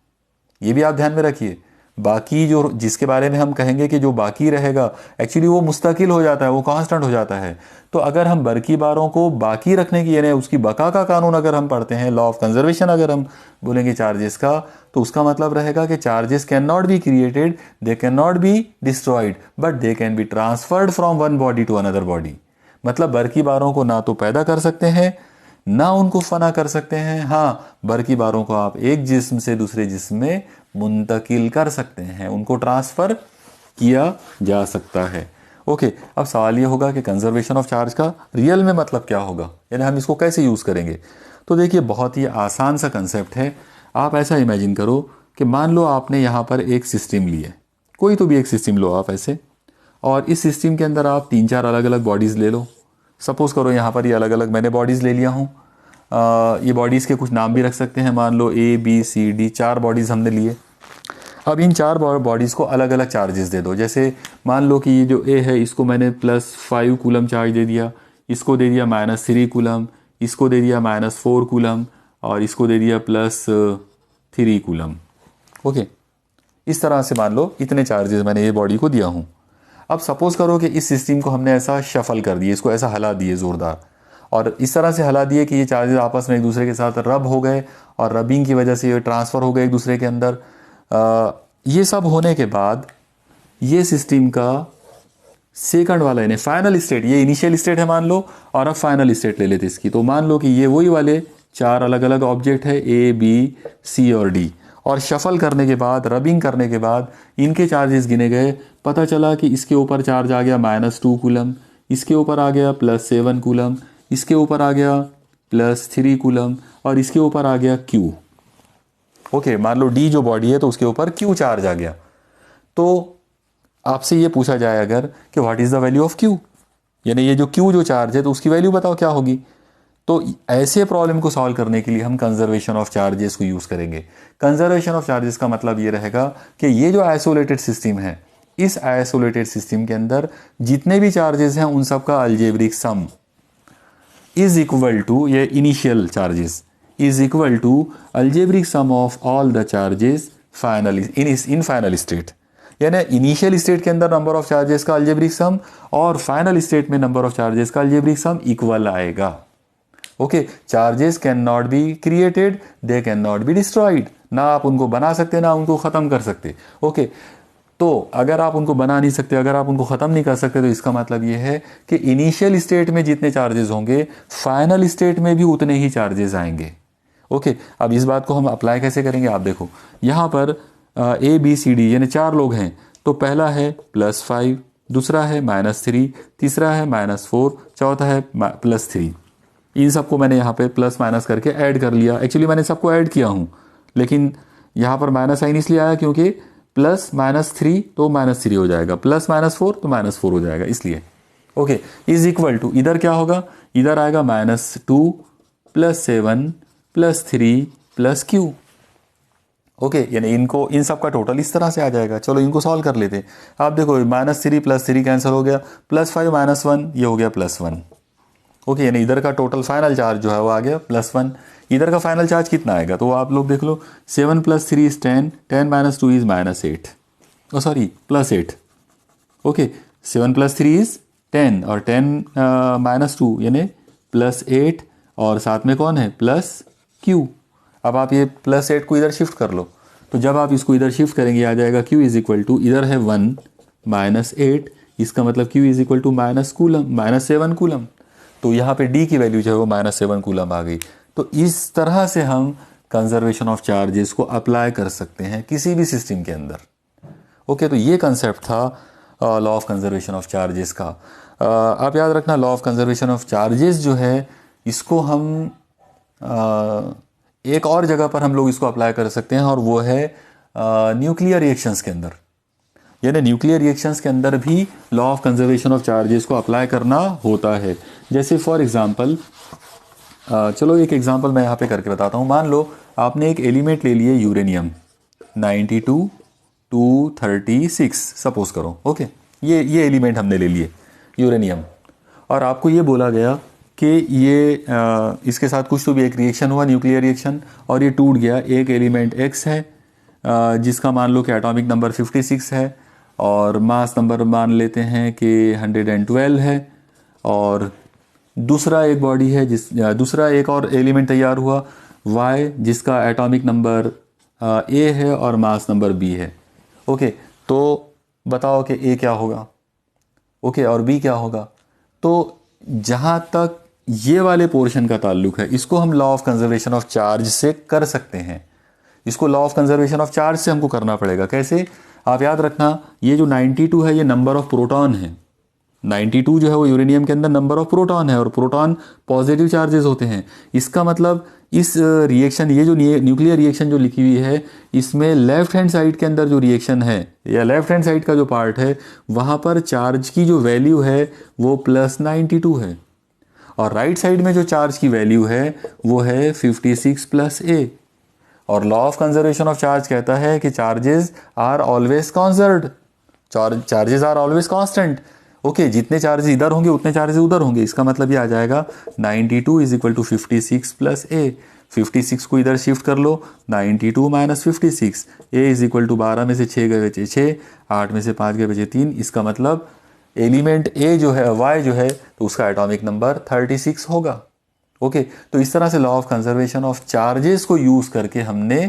ये भी आप ध्यान में रखिए। बाकी जो जिसके बारे में हम कहेंगे कि जो बाकी रहेगा, एक्चुअली वो मुस्तकिल हो जाता है, वो कांस्टेंट हो जाता है। तो अगर हम बरकी बारों को बाकी रखने की, यानी उसकी बका का कानून अगर हम पढ़ते हैं, लॉ ऑफ कंजर्वेशन अगर हम बोलेंगे चार्जेस का, तो उसका मतलब रहेगा कि charges can not be created, they can not be destroyed, but they can be transferred from one body to another body. मतलब बरकी बारों को ना तो पैदा कर सकते हैं ना उनको फना कर सकते हैं। हाँ, बरकी बारों को आप एक जिस्म से दूसरे जिस्म में मुंतकिल कर सकते हैं, उनको ट्रांसफ़र किया जा सकता है। ओके, अब सवाल ये होगा कि कंजर्वेशन ऑफ चार्ज का रियल में मतलब क्या होगा, यानी हम इसको कैसे यूज़ करेंगे। तो देखिए, बहुत ही आसान सा कंसेप्ट है। आप ऐसा इमेजिन करो कि मान लो आपने यहाँ पर एक सिस्टम ली है, कोई तो भी एक सिस्टम लो आप ऐसे, और इस सिस्टम के अंदर आप 3-4 अलग अलग बॉडीज़ ले लो। सपोज़ करो यहाँ पर ये अलग अलग मैंने बॉडीज़ ले लिया हूँ। ये बॉडीज़ के कुछ नाम भी रख सकते हैं, मान लो A B C D, 4 bodies हमने लिए। अब इन चार बॉडीज़ को अलग अलग चार्जेस दे दो। जैसे मान लो कि ये जो ए है इसको मैंने +5 कूलम चार्ज दे दिया, इसको दे दिया -3 कूलम, इसको दे दिया -4 कूलम और इसको दे दिया +3 कूलम। ओके, इस तरह से मान लो इतने चार्जेस मैंने ये बॉडी को दिया हूँ। अब सपोज़ करो कि इस सिस्टम को हमने ऐसा शफल कर दिए, इसको ऐसा हिला दिए ज़ोरदार, और इस तरह से हिला दिए कि ये चार्जेस आपस में एक दूसरे के साथ रब हो गए और रबिंग की वजह से ये ट्रांसफ़र हो गए एक दूसरे के अंदर। ये सब होने के बाद ये सिस्टम का सेकंड वाला यानी फाइनल स्टेट, ये इनिशियल स्टेट है मान लो, और अब फाइनल स्टेट ले लेते इसकी। तो मान लो कि ये वही वाले चार अलग अलग ऑब्जेक्ट है ए बी सी और डी, और शफल करने के बाद, रबिंग करने के बाद इनके चार्जेस गिने गए। पता चला कि इसके ऊपर चार्ज आ गया -2 कूलम, इसके ऊपर आ गया +7 कूलम, इसके ऊपर आ गया +3 कूलम और इसके ऊपर आ गया Q। ओके, मान लो डी जो बॉडी है तो उसके ऊपर Q चार्ज आ गया। तो आपसे ये पूछा जाए अगर कि what is the value of Q, यानी ये जो Q जो चार्ज है तो उसकी वैल्यू बताओ क्या होगी। तो ऐसे प्रॉब्लम को सॉल्व करने के लिए हम कंजर्वेशन ऑफ चार्जेस को यूज़ करेंगे। कंजर्वेशन ऑफ चार्जेस का मतलब ये रहेगा कि ये जो आइसोलेटेड सिस्टम है, इस आइसोलेटेड सिस्टम के अंदर जितने भी चार्जेस हैं उन सब का algebraic sum is equal to, ये initial charges is equal to algebraic sum of all the charges final in final state. यानी इनिशियल स्टेट के अंदर नंबर ऑफ चार्जेस का अलजेब्रिक सम और फाइनल स्टेट में नंबर ऑफ चार्जेस का algebraic sum equal आएगा। Okay, charges can not be created, they can not be destroyed. ना आप उनको बना सकते ना उनको ख़त्म कर सकते। ओके, तो अगर आप उनको बना नहीं सकते, अगर आप उनको ख़त्म नहीं कर सकते, तो इसका मतलब ये है कि इनिशियल स्टेट में जितने चार्जेस होंगे फाइनल स्टेट में भी उतने ही चार्जेस आएंगे। ओके, अब इस बात को हम अप्लाई कैसे करेंगे, आप देखो यहाँ पर ए बी सी डी यानी चार लोग हैं। तो पहला है +5, दूसरा है -3, तीसरा है -4, चौथा है +3। इन सबको मैंने यहाँ पे प्लस माइनस करके ऐड कर लिया। एक्चुअली मैंने सबको ऐड किया हूँ, लेकिन यहाँ पर माइनस साइन इसलिए आया क्योंकि +-3 तो -3 हो जाएगा, +-4 तो -4 हो जाएगा, इसलिए। ओके, इज इक्वल टू इधर क्या होगा, इधर आएगा -2 +7 +3 +Q। ओके, यानी इनको इन सब का टोटल इस तरह से आ जाएगा। चलो इनको सॉल्व कर लेते हैं। आप देखो -3 +3 कैंसिल हो गया, +5 -1 ये हो गया +1। ओके, यानी इधर का टोटल फाइनल चार्ज जो है वो आ गया +1। इधर का फाइनल चार्ज कितना आएगा, तो आप लोग देख लो, 7 + 3 is 10, 10 - 2 is -8, oh sorry +8। Okay, 7 + 3 is 10 और 10 - 2 यानी +8 और साथ में कौन है +Q। अब आप ये +8 को इधर शिफ्ट कर लो, तो जब आप इसको इधर शिफ्ट करेंगे आ जाएगा Q इज इक्वल टू, इधर है 1 -8, इसका मतलब Q is equal to -7 coulomb. तो यहाँ पे D की वैल्यू जो है वो -7 कूलम आ गई। तो इस तरह से हम कंजर्वेशन ऑफ चार्जेस को अप्लाई कर सकते हैं किसी भी सिस्टम के अंदर। ओके, तो ये कंसेप्ट था law of conservation of charges का। आप याद रखना, law of conservation of charges जो है इसको हम एक और जगह पर हम लोग इसको अप्लाई कर सकते हैं, और वो है न्यूक्लियर रिएक्शंस के अंदर। यानी न्यूक्लियर रिएक्शंस के अंदर भी law of conservation of charges को अप्लाई करना होता है। जैसे फॉर एग्जांपल, चलो एक एग्जांपल मैं यहाँ पे करके बताता हूँ। मान लो आपने एक एलिमेंट ले लिए यूरेनियम 92 236 सपोज करो। ओके, ये एलिमेंट हमने ले लिए यूरेनियम, और आपको ये बोला गया कि ये इसके साथ कुछ तो भी एक रिएक्शन हुआ, न्यूक्लियर रिएक्शन, और ये टूट गया। एक एलिमेंट X है जिसका मान लो कि एटॉमिक नंबर 56 है और मास नंबर मान लेते हैं कि 112 है, और दूसरा एक बॉडी है दूसरा एक और एलिमेंट तैयार हुआ Y जिसका एटॉमिक नंबर A है और मास नंबर B है। ओके, तो बताओ कि A क्या होगा, ओके, और B क्या होगा। तो जहाँ तक ये वाले पोर्शन का ताल्लुक है, इसको हम law of conservation of charge से कर सकते हैं। इसको law of conservation of charge से हमको करना पड़ेगा। कैसे, आप याद रखना, ये जो 92 है ये नंबर ऑफ प्रोटॉन है। 92 जो है वो यूरेनियम के अंदर नंबर ऑफ प्रोटॉन है, और प्रोटॉन पॉजिटिव चार्जेस होते हैं। इसका मतलब इस रिएक्शन, ये जो न्यूक्लियर रिएक्शन जो लिखी हुई है, इसमें लेफ्ट हैंड साइड के अंदर जो रिएक्शन है या लेफ्ट हैंड साइड का जो पार्ट है, वहाँ पर चार्ज की जो वैल्यू है वो +92 है, और राइट साइड में जो चार्ज की वैल्यू है वो है 56 + A। और law of conservation of charge कहता है कि charges are always conserved, charges are always constant. Okay, जितने चार्जेस इधर होंगे उतने चार्जेस उधर होंगे। इसका मतलब ये आ जाएगा 92 is equal to 56 plus a. 56 को इधर शिफ्ट कर लो, 92 minus 56, a is equal to 12 में से 6 गए बचे 6, 8 में से 5 गए बचे 3। इसका मतलब एलिमेंट ए जो है, वाई जो है, तो उसका एटॉमिक नंबर 36 होगा। ओके, तो इस तरह से law of conservation of charges को यूज करके हमने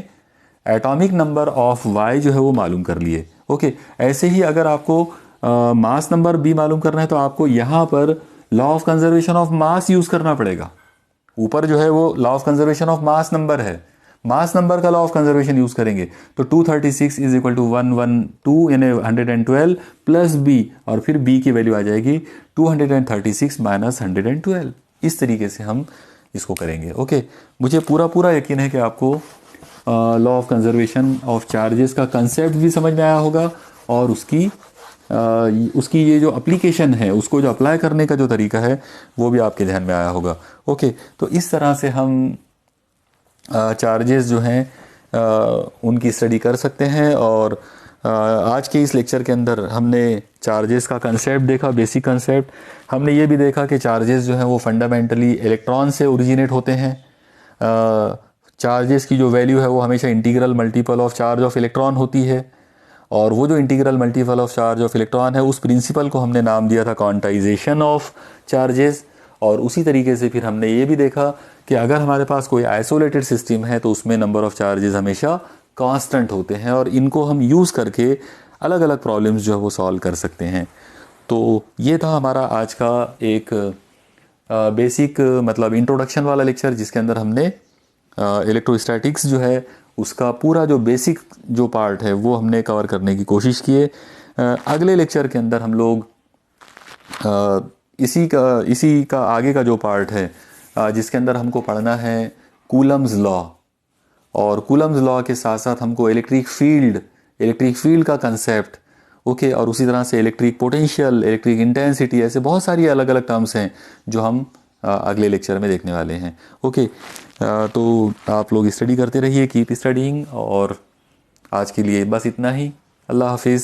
एटॉमिक नंबर ऑफ वाई जो है वो मालूम कर लिए। ओके, ऐसे ही अगर आपको मास नंबर भी मालूम करना है तो आपको यहाँ पर law of conservation of mass use करना पड़ेगा। ऊपर जो है वो law of conservation of mass number है, मास नंबर का लॉ ऑफ कंजर्वेशन यूज करेंगे तो 236 इज इक्वल टू 112 यानी 112 प्लस बी, और फिर बी की वैल्यू आ जाएगी 236 माइनस 112। इस तरीके से हम इसको करेंगे। ओके, मुझे पूरा यकीन है कि आपको law of conservation of charges का कंसेप्ट भी समझ में आया होगा, और उसकी ये जो एप्लीकेशन है, उसको जो अप्लाई करने का जो तरीका है वो भी आपके ध्यान में आया होगा। ओके, तो इस तरह से हम चार्जेस जो हैं उनकी स्टडी कर सकते हैं। और आज के इस लेक्चर के अंदर हमने चार्जेस का कंसेप्ट देखा, बेसिक कंसेप्ट। हमने ये भी देखा कि चार्जेस जो हैं वो फंडामेंटली इलेक्ट्रॉन से ओरिजिनेट होते हैं। चार्जेस की जो वैल्यू है वो हमेशा integral multiple of charge of electron होती है, और वो जो integral multiple of charge of electron है उस प्रिंसिपल को हमने नाम दिया था क्वांटाइजेशन ऑफ चार्जेस। और उसी तरीके से फिर हमने ये भी देखा कि अगर हमारे पास कोई आइसोलेटेड सिस्टम है तो उसमें नंबर ऑफ चार्जेस हमेशा कांस्टेंट होते हैं, और इनको हम यूज़ करके अलग अलग प्रॉब्लम्स जो है वो सॉल्व कर सकते हैं। तो ये था हमारा आज का एक बेसिक मतलब इंट्रोडक्शन वाला लेक्चर, जिसके अंदर हमने इलेक्ट्रोस्टैटिक्स जो है उसका पूरा जो बेसिक जो पार्ट है वो हमने कवर करने की कोशिश किए। अगले लेक्चर के अंदर हम लोग इसी का आगे का जो पार्ट है जिसके अंदर हमको पढ़ना है कूलम्स लॉ, और कूलम्स लॉ के साथ साथ हमको इलेक्ट्रिक फील्ड का कंसेप्ट, ओके, और उसी तरह से इलेक्ट्रिक पोटेंशियल, इलेक्ट्रिक इंटेंसिटी, ऐसे बहुत सारी अलग अलग टर्म्स हैं जो हम अगले लेक्चर में देखने वाले हैं। ओके, तो आप लोग स्टडी करते रहिए, कीप स्टडीइंग, और आज के लिए बस इतना ही। अल्लाह हाफिज़।